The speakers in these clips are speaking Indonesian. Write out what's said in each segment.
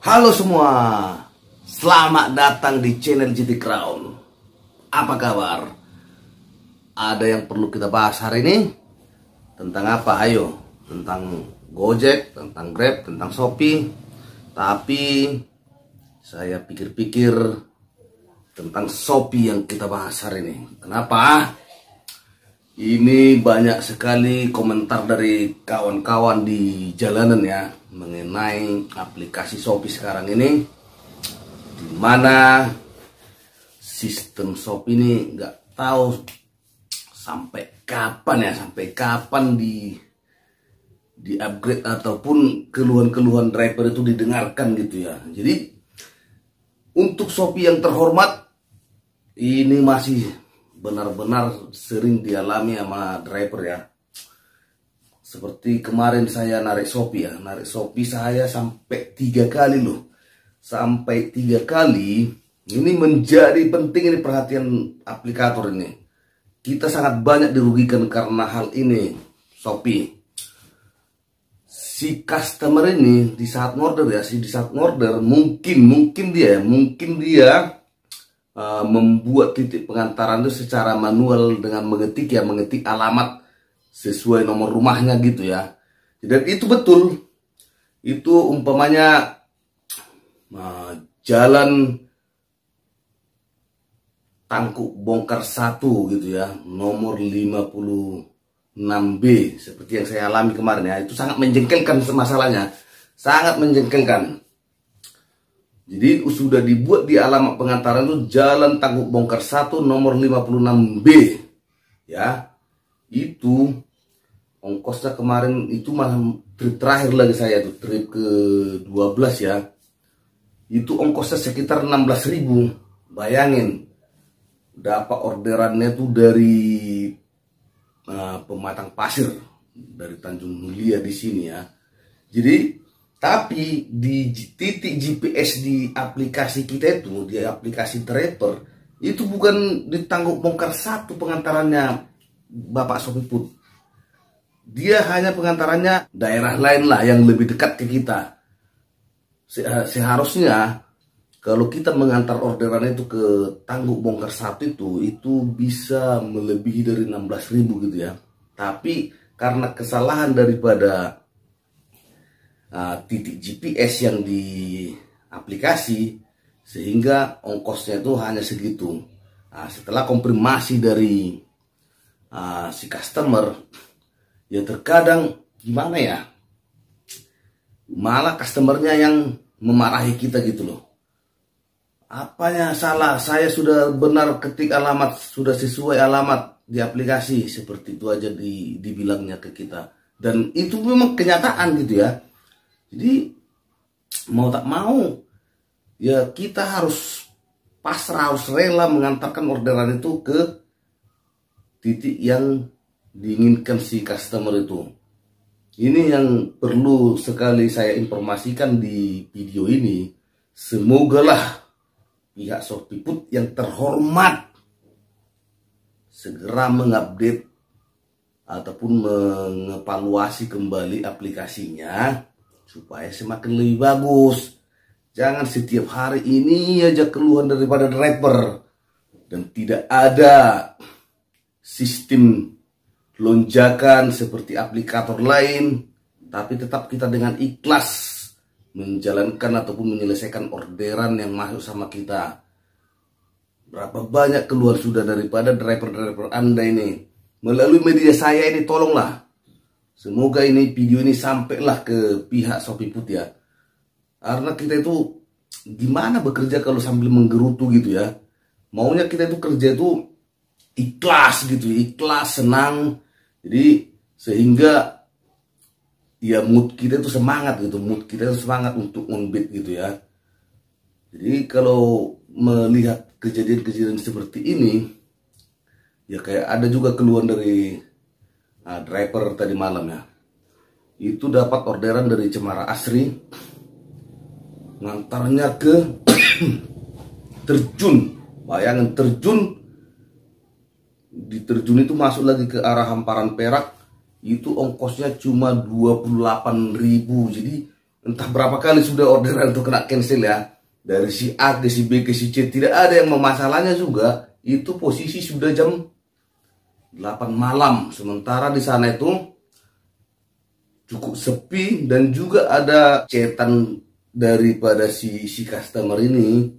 Halo semua, selamat datang di channel GT Crown. Apa kabar? Ada yang perlu kita bahas hari ini? Tentang apa? Ayo, tentang Gojek, tentang Grab, tentang Shopee. Tapi saya pikir-pikir tentang Shopee yang kita bahas hari ini. Kenapa? Ini banyak sekali komentar dari kawan-kawan di jalanan ya mengenai aplikasi Shopee sekarang ini, di mana sistem Shopee ini nggak tahu sampai kapan di upgrade ataupun keluhan-keluhan driver itu didengarkan gitu ya. Jadi untuk Shopee yang terhormat, ini masih benar-benar sering dialami sama driver ya. Seperti kemarin saya narik Shopee ya, saya sampai 3 kali loh. Sampai 3 kali. Ini menjadi penting, ini perhatian aplikator ini. Kita sangat banyak dirugikan karena hal ini Shopee. Si customer ini di saat order mungkin dia membuat titik pengantaran itu secara manual dengan mengetik alamat sesuai nomor rumahnya gitu ya. Dan itu betul. Itu umpamanya jalan Tangkuk Bongkar 1 gitu ya, nomor 56B seperti yang saya alami kemarin ya. Itu sangat menjengkelkan masalahnya. Sangat menjengkelkan. Jadi sudah dibuat di alamat pengantaran itu Jalan Tangkuk Bongkar 1 nomor 56B ya. Itu ongkosnya kemarin itu malah trip terakhir lagi saya tuh, trip ke 12 ya. Itu ongkosnya sekitar 16.000. Bayangin, dapat orderannya tuh dari Pematang Pasir, dari Tanjung Mulia di sini ya. Jadi tapi di titik GPS di aplikasi kita itu, di aplikasi driver, itu bukan di Tangkuk Bongkar 1 pengantarannya Bapak Sopiput. Dia hanya pengantarannya daerah lain lah yang lebih dekat ke kita. Seharusnya kalau kita mengantar orderan itu ke Tangkuk Bongkar 1 itu bisa melebihi dari 16.000 gitu ya. Tapi karena kesalahan daripada titik GPS yang di aplikasi, sehingga ongkosnya itu hanya segitu. Setelah konfirmasi dari si customer, ya terkadang gimana ya, malah customernya yang memarahi kita gitu loh. Apanya salah? Saya sudah benar ketik alamat, sudah sesuai alamat di aplikasi, seperti itu aja dibilangnya ke kita. Dan itu memang kenyataan gitu ya. Jadi mau tak mau ya kita harus pasrah, harus rela mengantarkan orderan itu ke titik yang diinginkan si customer itu. Ini yang perlu sekali saya informasikan di video ini. Semogalah pihak Shopee yang terhormat segera mengupdate ataupun mengevaluasi kembali aplikasinya supaya semakin lebih bagus. Jangan setiap hari ini aja keluhan daripada driver dan tidak ada sistem lonjakan seperti aplikator lain, tapi tetap kita dengan ikhlas menjalankan ataupun menyelesaikan orderan yang masuk sama kita. Berapa banyak keluar sudah daripada driver-driver Anda ini melalui media saya ini, tolonglah. Semoga ini video ini sampailah ke pihak Shopee ya. Karena kita itu gimana bekerja kalau sambil menggerutu gitu ya. Maunya kita itu kerja itu ikhlas gitu, ikhlas, senang. Jadi sehingga ya mood kita itu semangat gitu, untuk on-beat gitu ya. Jadi kalau melihat kejadian-kejadian seperti ini, ya kayak ada juga keluhan dari driver tadi malam ya. Itu dapat orderan dari Cemara Asri, ngantarnya ke Terjun. Bayangin, di Terjun itu masuk lagi ke arah Hamparan Perak, itu ongkosnya cuma 28.000. Jadi entah berapa kali sudah orderan itu kena cancel ya. Dari si A ke si B ke si C, tidak ada yang memasalahnya juga. Itu posisi sudah jam 8 malam. Sementara di sana itu cukup sepi dan juga ada chatan daripada si customer ini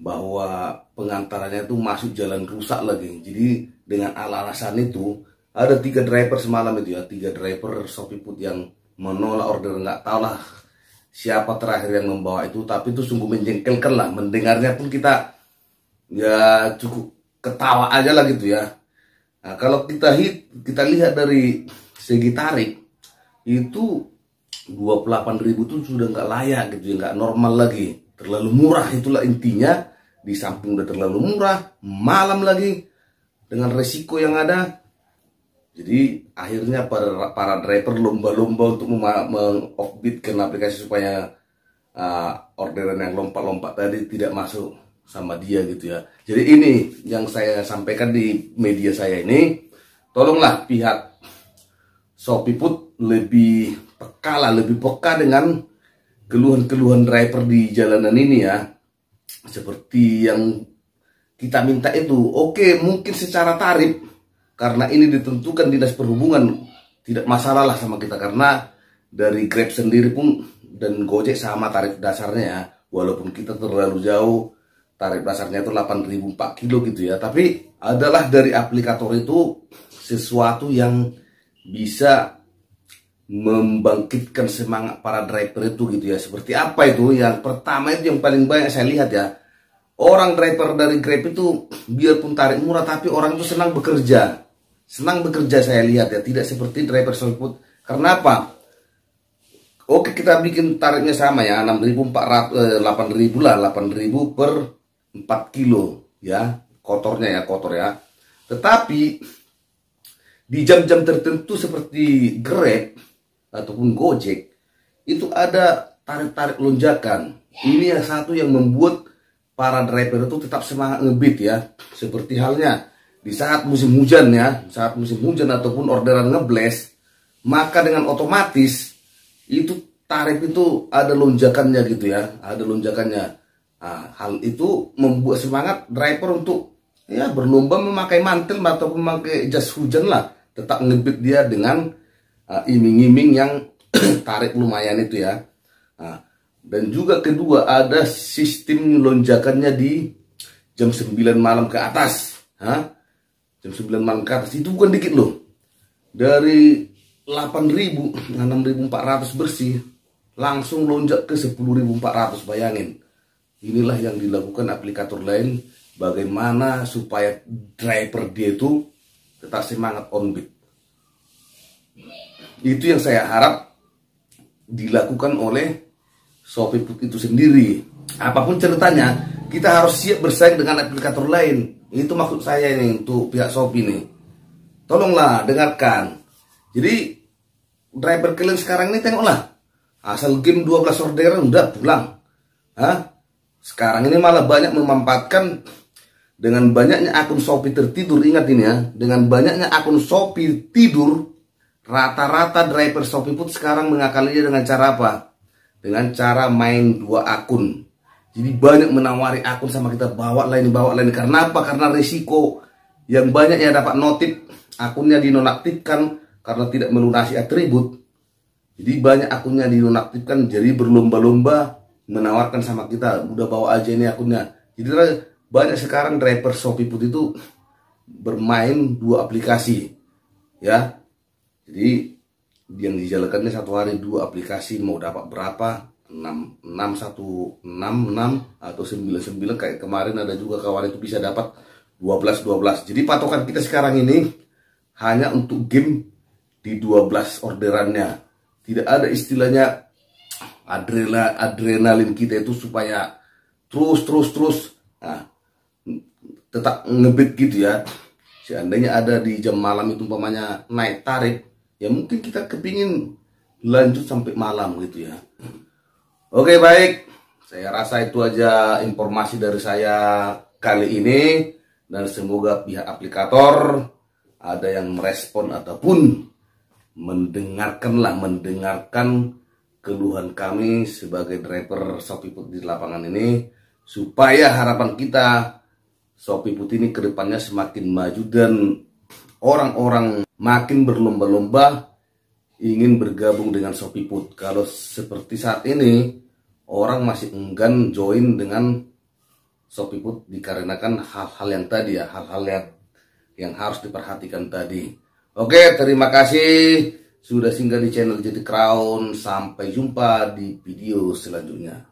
bahwa pengantarannya itu masuk jalan rusak lagi. Jadi dengan alasan itu ada 3 driver semalam itu ya, 3 driver ShopeeFood yang menolak order. Nggak tahu lah siapa terakhir yang membawa itu, tapi itu sungguh menjengkelkan lah. Mendengarnya pun kita ya cukup ketawa aja lah gitu ya. Nah, kalau kita lihat dari segi tarif itu 28.000 itu sudah nggak layak gitu ya, nggak normal lagi, terlalu murah. Itulah intinya. Di samping udah terlalu murah, malam lagi dengan resiko yang ada. Jadi akhirnya para driver lomba-lomba untuk meng-offbeatkan aplikasi supaya orderan yang lompat-lompat tadi tidak masuk sama dia gitu ya. Jadi ini yang saya sampaikan di media saya ini, tolonglah pihak ShopeeFood lebih peka dengan keluhan-keluhan driver di jalanan ini ya. Seperti yang kita minta itu, oke, mungkin secara tarif, karena ini ditentukan Dinas Perhubungan, tidak masalah lah sama kita. Karena dari Grab sendiri pun dan Gojek sama tarif dasarnya ya. Walaupun kita terlalu jauh, tarif dasarnya itu 8.000 4 kilo gitu ya. Tapi adalah dari aplikator itu sesuatu yang bisa membangkitkan semangat para driver itu gitu ya. Seperti apa itu? Yang pertama itu yang paling banyak saya lihat ya, orang driver dari Grab itu biarpun tarif murah tapi orang itu senang bekerja. Senang bekerja saya lihat ya, tidak seperti driver ShopeeFood. Karena apa? Oke, kita bikin tarifnya sama ya, 8.000 lah, 8.000 per 4 kilo ya, kotor ya. Tetapi di jam-jam tertentu seperti Grab ataupun Gojek itu ada tarik-tarik lonjakan. Ini yang satu yang membuat para driver itu tetap semangat ngebit ya. Seperti halnya di saat musim hujan ya, saat musim hujan ataupun orderan ngebles, maka dengan otomatis itu tarif itu ada lonjakannya gitu ya, ada lonjakannya. Nah, hal itu membuat semangat driver untuk ya berlomba memakai mantel ataupun memakai jas hujan lah, tetap ngebit dia dengan iming-iming yang tarif lumayan itu ya. Nah, dan juga kedua ada sistem lonjakannya di jam 9 malam ke atas. Jam 9 malam ke atas itu bukan dikit loh. Dari 8.000, 6.400 bersih langsung lonjak ke 10.400. Bayangin. Inilah yang dilakukan aplikator lain, bagaimana supaya driver dia itu tetap semangat on beat. Itu yang saya harap dilakukan oleh ShopeeFood itu sendiri. Apapun ceritanya, kita harus siap bersaing dengan aplikator lain. Itu maksud saya ini untuk pihak Shopee nih. Tolonglah dengarkan. Jadi driver kalian sekarang ini tengoklah. Asal game 12 orderan udah pulang. Sekarang ini malah banyak memanfaatkan dengan banyaknya akun Shopee tertidur. Ingat ini ya, dengan banyaknya akun Shopee tidur, rata-rata driver ShopeeFood sekarang mengakalinya dengan cara apa? Dengan cara main 2 akun. Jadi banyak menawari akun sama kita, bawa lain. Karena apa? Karena risiko yang banyak yang dapat notif akunnya dinonaktifkan karena tidak melunasi atribut. Jadi banyak akunnya dinonaktifkan, jadi berlomba-lomba menawarkan sama kita, udah bawa aja ini akunnya. Jadi banyak sekarang driver ShopeeFood itu bermain 2 aplikasi ya. Jadi yang dijalankannya satu hari 2 aplikasi, mau dapat berapa? 6166 atau 99, kayak kemarin ada juga kawan itu bisa dapat 12. Jadi patokan kita sekarang ini hanya untuk game di 12 orderannya. Tidak ada istilahnya adrenalin kita itu supaya terus tetap ngebit gitu ya. Seandainya ada di jam malam itu umpamanya naik tarif, ya mungkin kita kepingin lanjut sampai malam gitu ya. Oke, baik, saya rasa itu aja informasi dari saya kali ini. Dan semoga pihak aplikator ada yang merespon ataupun mendengarkan keluhan kami sebagai driver Shopee Food di lapangan ini, supaya harapan kita Shopee Food ini kedepannya semakin maju dan orang-orang makin berlomba-lomba ingin bergabung dengan Shopee Food. Kalau seperti saat ini orang masih enggan join dengan Shopee Food dikarenakan hal-hal yang tadi ya, hal-hal yang harus diperhatikan tadi. Oke, terima kasih sudah singgah di channel JT Crown. Sampai jumpa di video selanjutnya.